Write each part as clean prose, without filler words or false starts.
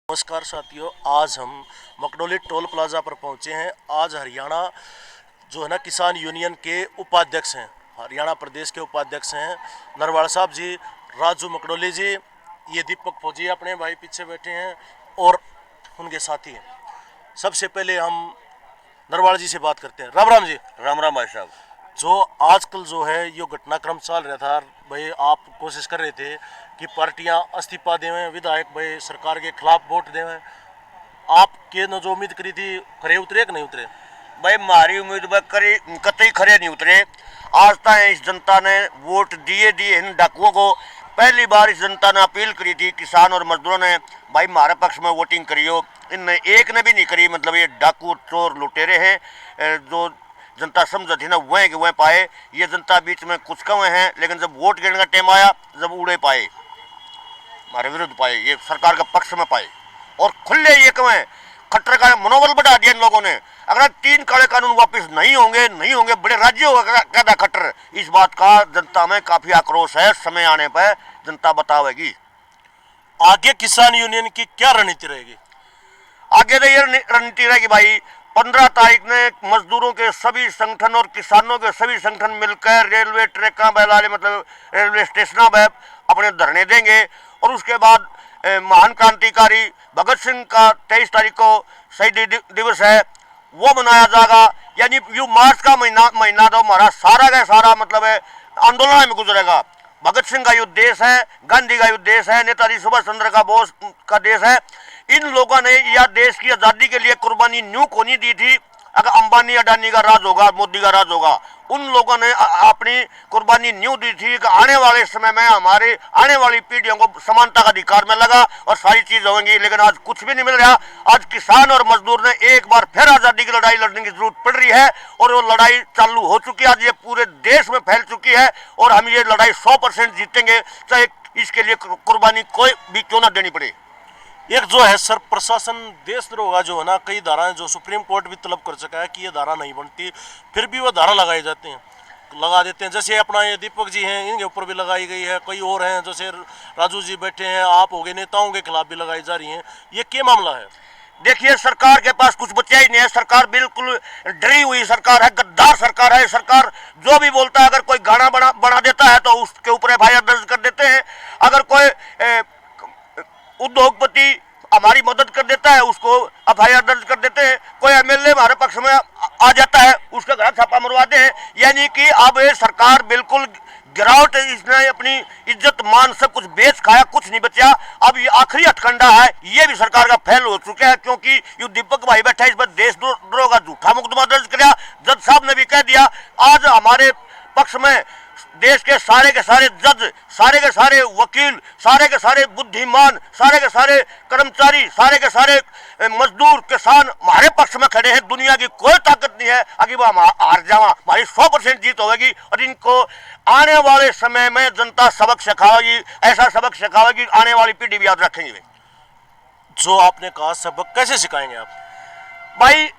नमस्कार साथियों, आज हम मकडोली टोल प्लाजा पर पहुंचे हैं। आज हरियाणा जो है ना किसान यूनियन के उपाध्यक्ष हैं, हरियाणा प्रदेश के उपाध्यक्ष हैं नरवाल साहब जी, राजू मकडोली जी, ये दीपक फौजी अपने भाई पीछे बैठे हैं और उनके साथी हैं। सबसे पहले हम नरवाल जी से बात करते हैं। राम राम जी। राम राम भाई साहब। जो आजकल जो है ये घटनाक्रम चल रहा था भाई, आप कोशिश कर रहे थे कि पार्टियां इस्तीफा देवें, विधायक भाई सरकार के खिलाफ वोट देवें। आपके ने जो उम्मीद करी थी खरे उतरे कि नहीं उतरे? भाई हमारी उम्मीद कतई खरे नहीं उतरे। आज तक इस जनता ने वोट दिए इन डाकुओं को। पहली बार इस जनता ने अपील करी थी, किसान और मजदूरों ने, भाई हमारे पक्ष में वोटिंग करियो। इनने एक ने भी नहीं करी। मतलब ये डाकू चोर लुटेरे हैं। जो जनता समझ थी ना वह पाए। ये जनता बीच में कुछ कवे हैं, लेकिन जब वोट गिरने का टाइम आया, जब उड़े पाए, हमारे विरुद्ध पाए, ये सरकार के पक्ष में पाए और खुले ये कवे। खट्टर का मनोबल बढ़ा दिया इन लोगों ने। अगर 3 काले कानून वापस नहीं होंगे बड़े राज्य होगा कहता खट्टर। इस बात का जनता में काफी आक्रोश है। समय आने पर जनता बतावेगी। आगे किसान यूनियन की क्या रणनीति रहेगी? आगे तो ये रणनीति रहेगी भाई, 15 तारीख ने मजदूरों के सभी संगठन और किसानों के सभी संगठन मिलकर रेलवे ट्रैकों पर, मतलब रेलवे स्टेशनों पर अपने धरने देंगे। और उसके बाद महान क्रांतिकारी भगत सिंह का 23 तारीख को शहीदी दिवस है, वो मनाया जाएगा। यानी यू मार्च का महीना तो हमारा सारा का सारा मतलब है आंदोलन में गुजरेगा। भगत सिंह का युद्ध देश है, गांधी का युद्ध देश है, नेताजी सुभाष चंद्र का बोस का देश है। इन लोगों ने यह देश की आज़ादी के लिए कुर्बानी न्यू को नहीं दी थी। अगर अंबानी अडानी का राज होगा, मोदी का राज होगा, उन लोगों ने अपनी कुर्बानी न्यू दी थी कि आने वाले समय में हमारे आने वाली पीढ़ियों को समानता का अधिकार में लगा और सारी चीज होंगी। लेकिन आज कुछ भी नहीं मिल रहा। आज किसान और मजदूर ने एक बार फिर आज़ादी की लड़ाई लड़ने की जरूरत पड़ रही है और वो लड़ाई चालू हो चुकी है। आज ये पूरे देश में फैल चुकी है और हम ये लड़ाई 100% जीतेंगे, चाहे इसके लिए कुर्बानी कोई भी क्यों ना देनी पड़े। एक जो है सर प्रशासन देशद्रोह का जो है ना, कई धाराएं जो सुप्रीम कोर्ट भी तलब कर चुका है कि ये धारा नहीं बनती, फिर भी वो धारा लगाई जाती हैं, लगा देते हैं। जैसे अपना ये दीपक जी हैं, इनके ऊपर भी लगाई गई है। कई और हैं जैसे राजू जी बैठे हैं, आप हो गए, नेताओं के खिलाफ भी लगाई जा रही हैं। ये क्या मामला है? देखिए, सरकार के पास कुछ बचा ही नहीं है। सरकार बिल्कुल डरी हुई सरकार है, गद्दार सरकार है। सरकार जो भी बोलता है, अगर कोई गाना बना देता है तो उसके ऊपर एफआईआर दर्ज कर देते हैं। अगर कोई उद्योगपति हमारी मदद कर देता है, उसको एफआईआर दर्ज कर देते हैं। कोई एमएलए हमारे पक्ष में आ जाता है, उसका घर छापा मरवाते हैं। यानी कि अब ये सरकार बिल्कुल गिरावट, इसने अपनी इज्जत मान सब कुछ बेच खाया, कुछ नहीं बचा। अब ये आखिरी हथकंडा है, ये भी सरकार का फेल हो चुका है। क्योंकि ये दीपक भाई बैठा है, इस पर देशद्रोह का झूठा मुकदमा दर्ज किया। जज साहब ने भी कह दिया। आज हमारे पक्ष में देश के सारे जज, सारे के सारे वकील, सारे के सारे बुद्धिमान, सारे के सारे कर्मचारी, सारे के सारे मजदूर, किसान हमारे पक्ष में खड़े हैं। दुनिया की कोई ताकत नहीं है अगर वो हार जावा, हमारी 100% जीत होगी। और इनको आने वाले समय में जनता सबक सिखाएगी, ऐसा सबक सिखाएगी आने वाली पीढ़ी भी याद रखेंगे। जो आपने कहा सबक कैसे सिखाएंगे आप? भाई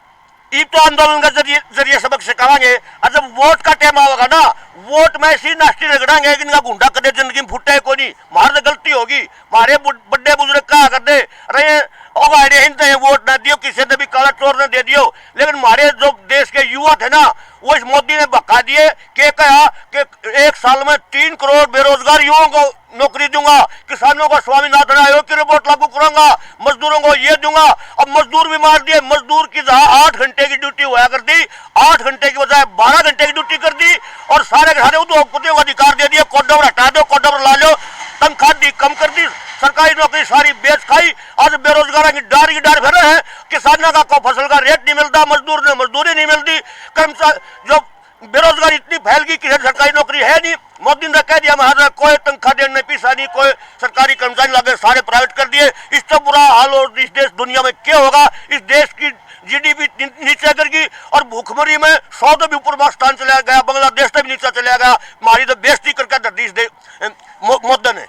ये तो आंदोलन का जरिए सबक सिखाएंगे। और जब वोट का टाइम आएगा ना, वोट में ऐसी नाश्ती रगड़ाएंगे कि इनका गुंडा कदे जिंदगी में फुटे को नहीं। हमारे तो गलती होगी। हमारे बड़े बुजुर्ग कहा करते रहे वोट ना दियो, किसी ने भी काला चोर ने दे दियो। लेकिन हमारे जो देश के युवा थे ना, वो इस मोदी ने भगा दिए कि कहा कि 1 साल में 3 करोड़ बेरोजगार युवाओं को नौकरी दूंगा, किसानों को स्वामीनाथन आयोग की रिपोर्ट लागू करूंगा, मजदूरों को ये दूंगा। अब मजदूर भी मार दिए। मजदूर की जहां 8 घंटे की ड्यूटी हुआ कर दी, 8 घंटे की बजाय 12 घंटे की ड्यूटी कर दी। और सारे के सारे उद्योगपतियों को अधिकार दे दिया, कोडोवर हटा दो, कोडोवर ला लो, तनख्वाह दी कम कर दी, सरकारी नौकरी सारी बेच खाई। आज बेरोजगारों की डार फिर है। किसानों का को फसल का रेट नहीं मिलता, मजदूर ने मजदूरी नहीं मिलती। कर्मचारी जो बेरोजगारी इतनी फैल गई कि सरकारी नौकरी है नहीं। मोदी ने कह दिया महाराज कोई तनख्वाह देने पैसा नहीं, कोई सरकारी कर्मचारी लगे, सारे प्राइवेट कर दिए। इससे बुरा हाल और इस देश दुनिया में क्या होगा? इस देश की जीडीपी नीचे गिरगी और भूखमरी में 100 तो भी ऊपर स्थान चला गया, बांग्लादेश से भी नीचे चला गया। हमारी तो बेइज्जती करके धरती मोदी ने।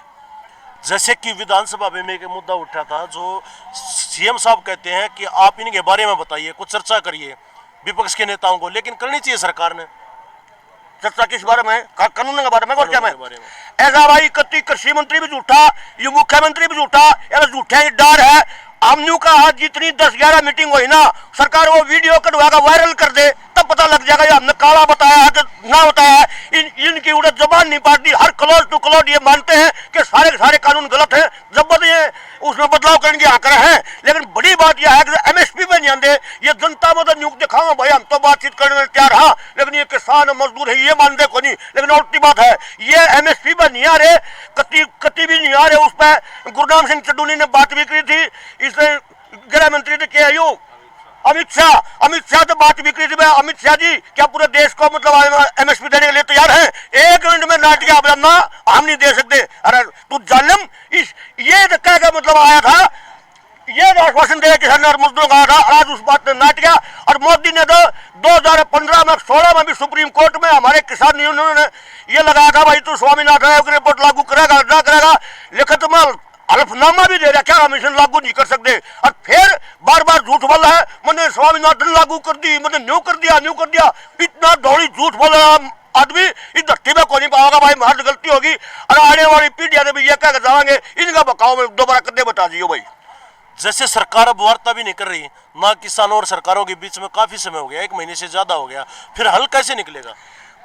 जैसे कि विधानसभा में एक मुद्दा उठा था, जो सीएम साहब कहते हैं कि आप इनके बारे में बताइए, कुछ चर्चा करिए विपक्ष के नेताओं को, लेकिन करनी चाहिए सरकार ने। चर्चा किस बारे में? कानून के बारे में और क्या में? ऐसा भाई कृषि मंत्री भी झूठा, ये मुख्यमंत्री भी झूठा, झूठे डर है। आमन्यू का आज जितनी 10-11 मीटिंग हुई ना, सरकार वो वीडियो कटवाएगा, वायरल कर दे, तब पता लग जाएगा ये हमने काला बताया है कि ना बताया है। इनकी उड़द जबान नहीं पाती, हर क्लोज टू क्लोज ये मानते हैं कि सारे के सारे कानून गलत हैं, जब ये उसमें बदलाव करने की आकर है। लेकिन बड़ी बात यह है कि MSP में नहीं आते, ये जनता में तो न्यूक दिखाओ भाई, हम तो बातचीत करने में तैयार, हाँ, लेकिन ये किसान मजदूर है ये मानते को नहीं। लेकिन उल्टी बात है, ये MSP में नहीं आ रहे, कति भी नहीं आ रहे। उस पर गुरनाम सिंह चड्डूनी ने बात भी की थी, इसने गृह मंत्री ने किया यू अमित शाह तो बात भी की थी। अमित शाह जी क्या पूरे देश को मतलब MSP देने के लिए तैयार हैं? 1 मिनट में नाटिया अपना हम नहीं दे सकते। अरे तू जालिम, ये कह का मतलब आया था, ये आश्वासन दे किसान और मजदूरों का था, आज उस बात ने नाट गया। और मोदी ने तो 2015 में 16 में भी सुप्रीम कोर्ट में हमारे किसान यूनियन ने ये लगाया था, भाई तू स्वामीनाथन आयोग की रिपोर्ट लागू करेगा ना करेगा, लिखित में हल्फनामा भी दे रहा, क्या हम इसे लागू नहीं कर सकते। और फिर बार बार झूठ बोला है, मैंने स्वामीनाथन लागू कर दी, मैंने न्यू कर दिया। इतना दौड़ी झूठ बोल रहा आदमी इस धरती में को नहीं पाएगा भाई, हमारी गलती होगी। और आने वाली पीढ़ियां ने भी ये कह जाएंगे, इनका बकाव में दोबारा कदे बता दियो भाई। जैसे सरकार अब वार्ता भी नहीं कर रही ना, किसानों और सरकारों के बीच में काफी समय हो गया, 1 महीने से ज्यादा हो गया, फिर हल कैसे निकलेगा?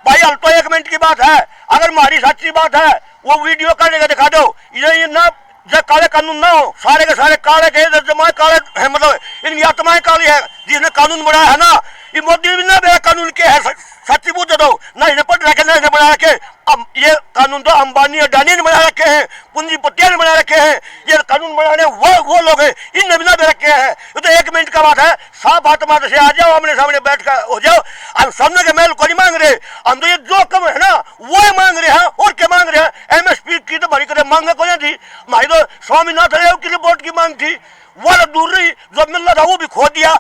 भाई हल तो 1 मिनट की बात है, अगर हमारी सच्ची बात है वो वीडियो करने का दिखा दो। ये ना जब काले कानून ना हो, सारे के सारे काले के जमाए काले है, मतलब इनकी आत्माएं काली है। जिसने कानून बनाया है ना, ये मोदी भी ना मेरा कानून के है, सच्ची पूछ दो ना, इन्हें पढ़ रखे ना इन्हें बना रखे। अब ये कानून तो अंबानी अडानी ने बना रखे हैं, पूंजीपतियों ने बना रखे हैं, ये कानून बनाने वो लोग हैं, इनने भी ना दे रखे हैं। ये तो 1 मिनट का बात है, साफ आत्मा से आ जाओ, आमने सामने बैठ कर हो जाओ। हम सामने के मेल को नहीं मांग रहे, हम तो ये जो कम है ना वो मांग रहे हैं। और क्या मांग रहे हैं? MSP की तो बड़ी करे मांग को नहीं थी, हमारी तो स्वामीनाथन आयोग की रिपोर्ट की मांग थी, वो दूर रही, जो मिल रहा था वो भी खो दिया।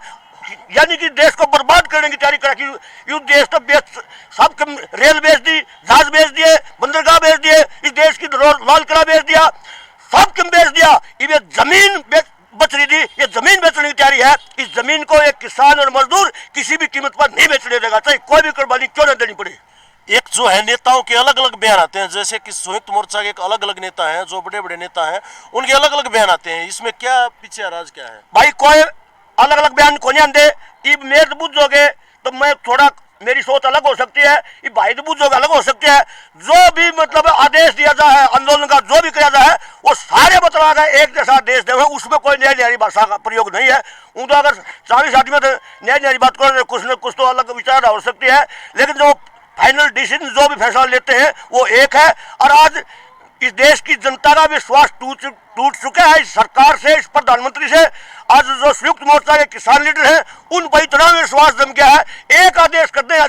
यानी कि देश को बर्बाद करने की तैयारी करा, यू देश तो सब रेल बेच दी, जहाज बेच दिए, बंदरगाह बेच दिए, इस देश की लाल किला बेच दिया, सब कम बेच दिया। ये जमीन बच रही थी, ये जमीन बेचने की तैयारी है। इस जमीन को एक किसान और मजदूर किसी भी कीमत पर नहीं बेचने देगा, चाहे कोई भी कुर्बानी क्यों न देनी पड़े। एक जो है नेताओं के अलग अलग बयान आते हैं, जैसे कि संयुक्त मोर्चा के एक अलग अलग नेता हैं, जो बड़े बड़े नेता हैं, उनके अलग अलग बयान आते हैं, इसमें क्या पीछे राज क्या है? भाई कोई अलग अलग बयान को नहीं आते, मेरे बुझोगे तो मैं थोड़ा मेरी सोच अलग हो सकती है, ये भाई बुझोगे अलग हो सकती है। जो भी मतलब आदेश दिया जाए है, आंदोलन का जो भी किया जाए है, वो सारे बतला रहे एक जैसा आदेश दे, उसमें कोई नई नई भाषा का प्रयोग नहीं है। तो अगर 40 आदमी तो नई नई बात करो, कुछ न कुछ तो अलग विचार हो सकती है, लेकिन जो फाइनल डिसीजन जो भी फैसला लेते हैं वो एक है। और आज इस देश की जनता का विश्वास टूट चुका है इस सरकार से, इस प्रधानमंत्री से। आज जो संयुक्त मोर्चा के किसान लीडर हैं, उन पर इतना विश्वास जम गया है, एक आदेश कर देना,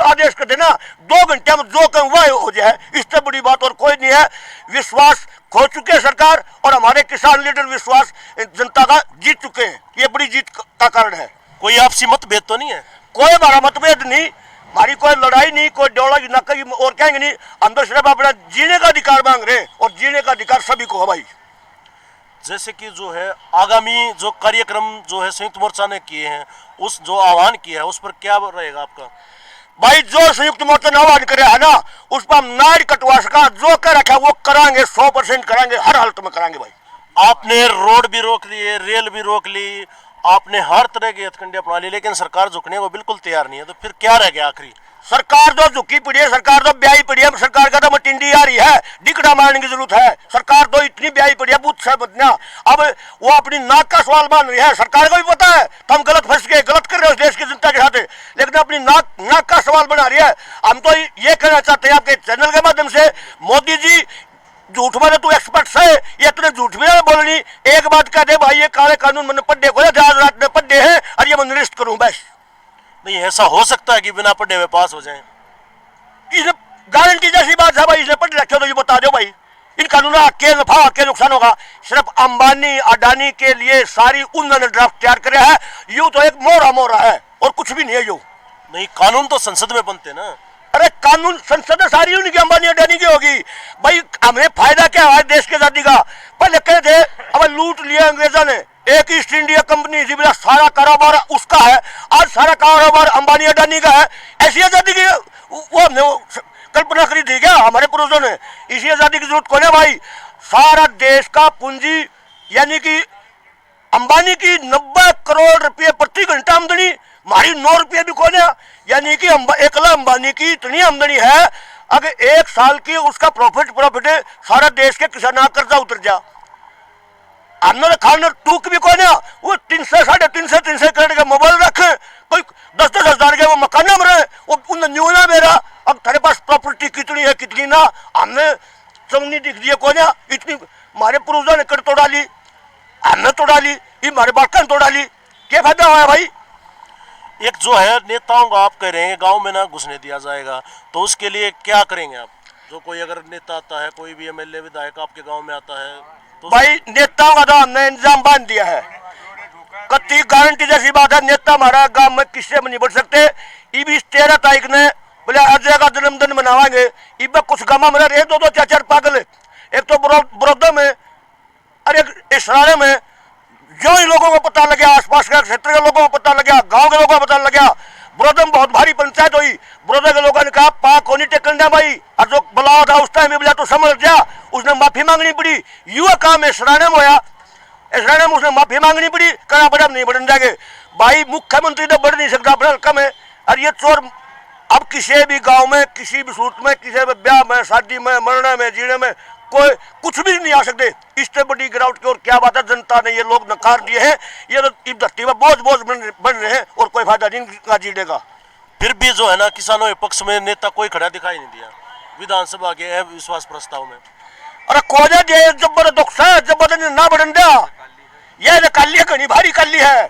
आदेश कर देना, 2 घंटे में जो कहें वह हो जाए, इससे बड़ी बात और कोई नहीं है। विश्वास खो चुके हैं सरकार, और हमारे किसान लीडर विश्वास जनता का जीत चुके हैं, ये बड़ी जीत का कारण है। कोई आपसी मतभेद तो नहीं है? कोई हमारा मतभेद नहीं, हमारी कोई लड़ाई नहीं, कोई डोला की नक्का की और कहेंगे नहीं। हम तो सिर्फ अपना जीने का अधिकार मांग रहे हैं, और जीने का अधिकार सभी को है भाई। जैसे कि जो है आगामी जो कार्यक्रम जो है संयुक्त मोर्चा ने किए हैं, उस जो आह्वान किया है उस पर क्या रहेगा आपका? भाई जो संयुक्त मोर्चा ने आह्वान करे है ना, उस पर हम नाड़ कटवा सका, जो कर रखा वो करांगे, 100% करांगे, हर हालत में करांगे भाई। आपने रोड भी रोक लिए, रेल भी रोक ली, आपने हर तरह के हथकंडे अपना लिए, लेकिन सरकार झुकने को बिल्कुल तैयार नहीं है, तो फिर क्या रह गया आखिरी? सरकार तो झुकी पड़ी है, सरकार तो ब्याही पड़ी है, सरकार का तो मटिंडी आ रही है, डिकड़ा मारने की जरूरत है। सरकार तो इतनी ब्याही पड़ी है, बुद्ध से बदना, अब वो अपनी नाक का सवाल मान रही है। सरकार को भी पता है तो हम गलत फंस गए, गलत कर रहे हो देश की जनता के साथ, लेकिन अपनी नाक का सवाल बना रही है। हम तो ये कहना चाहते हैं आपके चैनल के माध्यम से, मोदी जी झूठ में तू एक्सपर्ट है, ये इतने झूठ में बोलनी। एक बात कह दे भाई, ये काले कानून मैंने पढ़े को आज रात में पढ़े हैं और ये मैं निरस्त करूं बस। नहीं, ऐसा हो सकता है कि बिना पढ़े हुए पास हो जाए? इसने गारंटी जैसी बात है भाई, इसने पढ़ रखे हो तो ये बता दो भाई, इन कानूनों के नफा के नुकसान होगा। सिर्फ अंबानी अडानी के लिए सारी उन्होंने ड्राफ्ट तैयार करे है, यूं तो एक मोहरा है और कुछ भी नहीं है। यूं नहीं, कानून तो संसद में बनते ना। अरे कानून संसद सारी उनकी अंबानी अडानी की होगी भाई, हमें फायदा क्या है देश की आजादी का? पहले कहे थे अब लूट लिया अंग्रेजों ने, एक ईस्ट इंडिया कंपनी जिसमें सारा कारोबार उसका है, आज सारा कारोबार अंबानी अडानी का है। ऐसी आजादी की वो हमने कल्पना करी थी क्या हमारे पूर्वजों ने? इसी आजादी की जरूरत कौन है भाई? सारा देश का पूंजी यानी कि अंबानी की 90 करोड़ रुपये प्रति घंटा आमदनी, हमारी 9 रुपये भी कौन है। यानी कि एकला अंबानी की इतनी आमदनी है, अगर 1 साल की उसका प्रॉफिट सारा देश के किसान कर्जा उतर जा। अन्नर खानर टूक भी कौन है, वो 300 साढ़े 300 करोड़ का मोबाइल रखे, कोई 10-10 हजार के वो मकान में रहे, वो उन न्यू ना मेरा। अब तेरे पास प्रॉपर्टी कितनी है कितनी ना, हमने चमनी दिख दी है कौन है। इतनी हमारे पूर्वजों ने कर तोड़ा ली, हमने तोड़ा ली, ये हमारे बालका ने तोड़ा ली, क्या फायदा हुआ है भाई। एक जो है नेताओं का आप कह रहे हैं गांव में ना घुसने दिया जाएगा, तो उसके लिए क्या करेंगे आप? जो कोई अगर नेता आता है, कोई भी एमएलए विधायक आपके गांव में आता है तो भाई नेताओं का तो हमने इंतजाम बांध दिया है, कति गारंटी जैसी बात है। नेता हमारा गांव में किससे नहीं बढ़ सकते। इस 13 तारीख ने बोले अजय का जन्मदिन मनावाएंगे, इब कुछ गाँव में रहे 2-2 4-4 पागल, एक तो बड़ौदा में और एक इसराने में। जो ही लोगों को पता लगा, आसपास के क्षेत्र के लोगों को पता लगा, गांव के लोगों को पता लगा, बड़ौदा में बहुत भारी पंचायत हुई। बड़ौदा के लोगों ने कहा पाक को नहीं टेकन दिया भाई, और जो बुलावा था उस टाइम बोला तो समझ जा, उसने माफी मांगनी पड़ी। युवा काम इसराने में होया, इसराने में उसने माफी मांगनी पड़ी, कहा बड़ा नहीं बढ़न जाएंगे भाई। मुख्यमंत्री तो बढ़ नहीं सकता अपना हल्का में, और ये चोर अब किसी भी गांव में, किसी भी सूरत में, किसी भी ब्याह में, शादी में, मरने में, जीने में कोई कुछ भी नहीं आ सकते। इससे बड़ी गिरावट की और क्या बात है, जनता ने ये लोग नकार दिए हैं, ये तो धरती में बोझ बन रहे हैं और कोई फायदा नहीं जीने का। फिर भी जो है ना किसानों के पक्ष में नेता कोई खड़ा दिखाई नहीं दिया विधानसभा के अविश्वास प्रस्ताव में। अरे कोजा जे जबर दुख से जबर ना बढ़न दिया, ये काली घनी भारी काली है,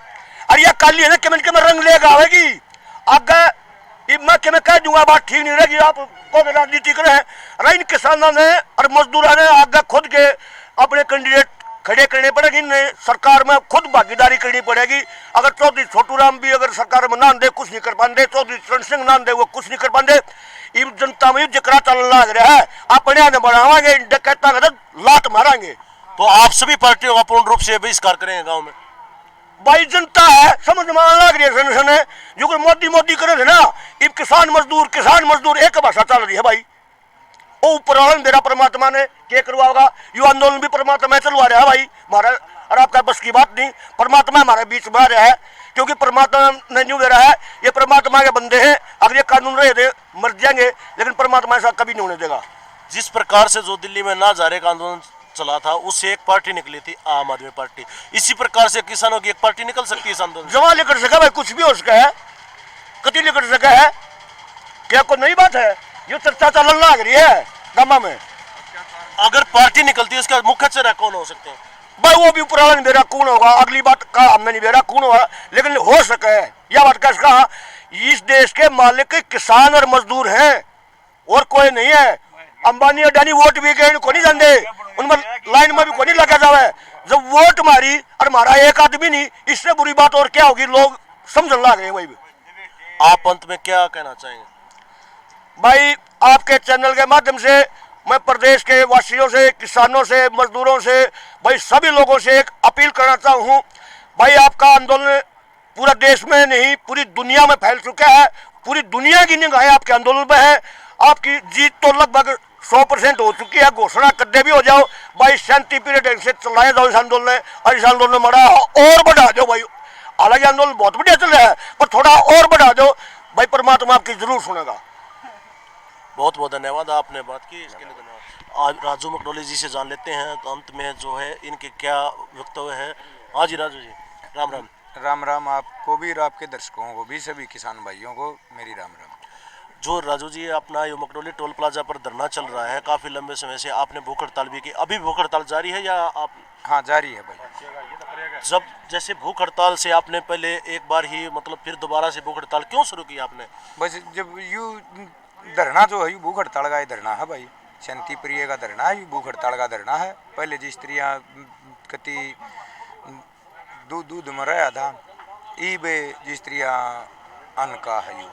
और ये काली है ना कि मैं रंग लेगा आवेगी आगे। मैं कि मैं कह दूंगा बात ठीक नहीं रहेगी, आप कौन राजनीति करे हैं। इन किसानों ने और मजदूरों ने आगे खुद के अपने कैंडिडेट खड़े करने पड़ेगी, सरकार में खुद भागीदारी करनी पड़ेगी। अगर चौधरी छोटू राम भी अगर सरकार में नाम दे कुछ नहीं कर पाते, चौधरी चरण सिंह नाम दे वो कुछ नहीं कर पाते। जनता में जकरा चल लग रहा है, अपने ने बढ़ावाएंगे, कहता लात मारेंगे। तो आप सभी पार्टियों का पूर्ण रूप से बहिष्कार करेंगे गाँव में? भाई जनता है समझ में लग रही है, जो कोई मोदी करे थे ना, इब किसान मजदूर एक भाषा चल रही है भाई। वो ऊपर वाला मेरा परमात्मा ने क्या करवाएगा, युवा आंदोलन भी परमात्मा चलवा रहा है भाई हमारा। और आपका बस की बात नहीं, परमात्मा हमारे बीच में आ रहा है, क्योंकि परमात्मा ने न्यू दे रहा है, ये परमात्मा के बंदे हैं। अगर ये कानून रहे थे मर जाएंगे, लेकिन परमात्मा ऐसा कभी नहीं होने देगा। जिस प्रकार से जो दिल्ली में ना जारे का आंदोलन चला था, उससे एक पार्टी निकली थी आम आदमी पार्टी, इसी प्रकार से किसानों की एक पार्टी निकल सकती है इस आंदोलन। जमा लेकर सका भाई, कुछ भी हो सका है, कति लेकर सका है, क्या कोई नई बात है। ये चर्चा चलन लग रही है गामा में। अगर पार्टी निकलती है उसका मुख्य चेहरा कौन हो सकते हैं? भाई वो भी पुराना नहीं बेरा कौन होगा, अगली बात का हमने नहीं बेरा कौन होगा, लेकिन हो सके है यह बात का कहा। इस देश के मालिक किसान और मजदूर हैं और कोई नहीं है। अंबानी अडानी वोट भी गए को नहीं जानते, उनमें लाइन में भी कोई नहीं लगा जावे। जब वोट मारी और मारा एक आदमी नहीं, इससे बुरी बात और क्या होगी, लोग समझ ला गए। वही आप अंत में क्या कहना चाहेंगे? भाई आपके चैनल के माध्यम से मैं प्रदेश के वासियों से, किसानों से, मजदूरों से, भाई सभी लोगों से एक अपील करना चाहता हूँ। भाई आपका आंदोलन पूरा देश में नहीं पूरी दुनिया में फैल चुका है, पूरी दुनिया की निगाहें आपके आंदोलन में है। आपकी जीत तो लगभग 100% हो चुकी है, घोषणा करते भी हो जाओ भाई, शांति पीरियड से चलाया जाओ इस आंदोलन, और इस आंदोलन में और बढ़ा दो भाई। हालांकि आंदोलन बहुत बढ़िया चल रहा है, पर थोड़ा और बढ़ा दो भाई, परमात्मा आपकी जरूर सुनेगा। बहुत बहुत धन्यवाद, आपने बात की इसके लिए धन्यवाद। आज राजू मकडोली जी से जान लेते हैं तो अंत में जो है इनके क्या वक्तव्य है। हाँ जी राजू जी, राम राम। राम राम आपको भी और आपके दर्शकों को भी, सभी किसान भाइयों को मेरी राम राम। जो राजू जी अपना ये मकडोली टोल प्लाजा पर धरना चल रहा है, काफ़ी लंबे समय से आपने भूख हड़ताल भी की, अभी भूख हड़ताल जारी है या आप? हाँ जारी है भाई। जब जैसे भूख हड़ताल से आपने पहले एक बार ही मतलब फिर दोबारा से भूख हड़ताल क्यों शुरू की आपने? बस जब यू धरना जो है भूख हड़ताल का ही धरना है भाई, शांति प्रिय का धरना है, भूख हड़ताल का धरना है। पहले जी स्त्रियाँ कति दूध में रहा था, ईबे जी स्त्रियाँ अन्न का है यू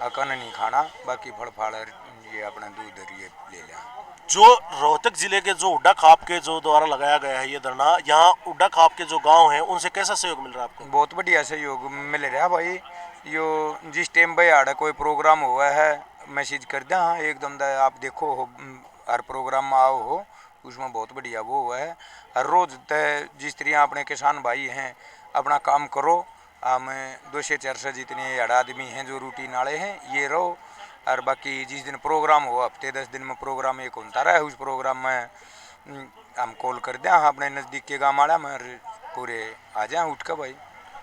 अन्न नहीं खाना, बाकी फल फाड़ ये अपना दूध ये ले लिया। जो रोहतक जिले के जो उड्डा खाप के जो द्वारा लगाया गया है ये धरना, यहाँ उड्डा खाप के जो गांव हैं उनसे कैसा सहयोग मिल रहा है आपको? बहुत बढ़िया सहयोग मिल रहा है भाई। यो जिस टाइम भाई आड़ा कोई प्रोग्राम हुआ है मैसेज कर दें, हाँ एकदम आप देखो हो हर प्रोग्राम में आओ हो, उसमें बहुत बढ़िया वो हुआ है। हर रोज जिस तरह अपने किसान भाई हैं अपना काम करो, हमें 200-400 जितने आदमी हैं जो रूटीन वाले हैं ये रहो, और बाकी जिस दिन प्रोग्राम हो हफ्ते 10 दिन में प्रोग्राम एक होता रहा, उस प्रोग्राम में हम कॉल कर दें अपने नज़दीक के गाँव वाला में पूरे आ जाए उठ कर भाई।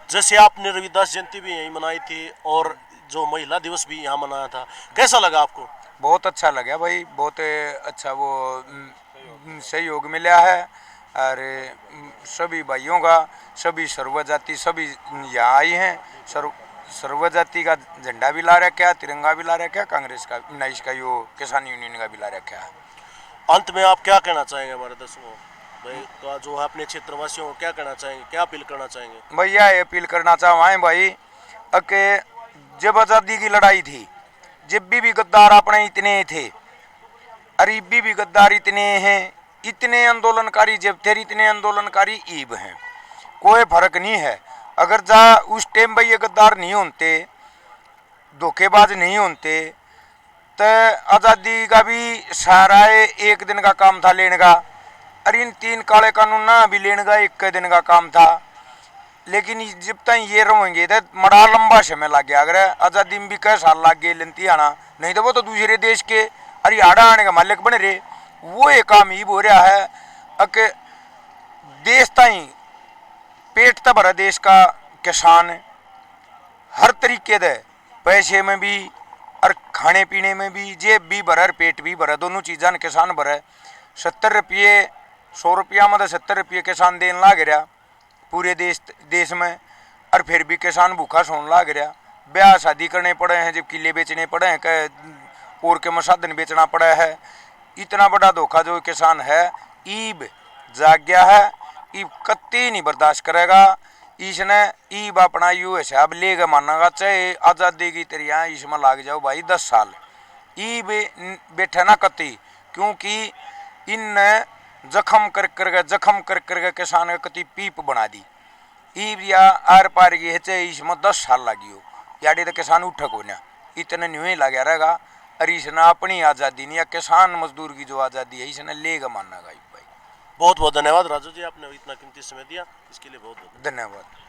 जैसे आपने रविदास जयंती भी यहीं मनाई थी और जो महिला दिवस भी यहाँ मनाया था, कैसा लगा आपको? बहुत अच्छा लगा भाई, बहुत अच्छा वो सहयोग मिला है। और सभी भाइयों का, सभी सर्वजाति सभी यहाँ आई हैं। सर्वजाति का झंडा भी ला रखा है, तिरंगा भी ला रखा है, कांग्रेस का नाइस का यो किसान यूनियन का भी ला रखा है। अंत में आप क्या कहना चाहेंगे हमारे दर्शकों भाई का, जो है अपने क्षेत्रवासियों को क्या कहना चाहेंगे, क्या अपील करना चाहेंगे? भैया ये अपील करना चाहवाएं भाई कि जब आज़ादी की लड़ाई थी, जब भी गद्दार अपने इतने थे, अरीबी भी गद्दार इतने हैं, इतने आंदोलनकारी जब थे इतने आंदोलनकारी ईब हैं, कोई फर्क नहीं है। अगर जा उस टाइम भाई ये गद्दार नहीं होते, धोखेबाज नहीं होते, तो आज़ादी का भी सारा एक दिन का काम था लेने का, अरे इन 3 काले कानून ना भी लेने का 1 दिन का काम था। लेकिन जब तक ये रहेंगे तो बड़ा लंबा समय लग गया। अगर आज़ादी में भी कई साल लग गए लेंती आना, नहीं तो वो तो दूसरे देश के अरे आड़ा आने का मालिक बन रहे। वो एक काम ही हो रहा है कि देश ताई पेट तो भरा देश का किसान हर तरीके दे, पैसे में भी और खाने पीने में भी, जेब भी भरा और पेट भी भरा, दोनों चीज़ा किसान भरा। 70 रुपये 100 रुपया में 70 रुपये किसान देने लग रहा पूरे देश में, और फिर भी किसान भूखा सोने लग रहा। ब्याह शादी करने पड़े हैं, जब किले बेचने पड़े हैं, और के मसाधन बेचना पड़ा है। इतना बड़ा धोखा जो किसान है ईब जाग गया है, ईब कत्ती नहीं बर्दाश्त करेगा। इसने ईब अपना यू हिसाब लेगा मानेगा, चाहे आज़ादी की तरह इसमें लाग जाओ भाई 10 साल, ईब बैठे ना कत्ती, क्योंकि इन जख्म कर कर किसान का कति पीप बना दी। ईब या आर पार की है, चाहे इसमें 10 साल लगी हो, यानी तो किसान उठक होना इतने नहीं लगा रहेगा। और इसने अपनी आज़ादी नहीं या किसान मजदूर की जो आज़ादी है इसने लेगा मानना भाई। बहुत बहुत धन्यवाद राजू जी, आपने इतना कीमती समय दिया, इसके लिए बहुत बहुत धन्यवाद।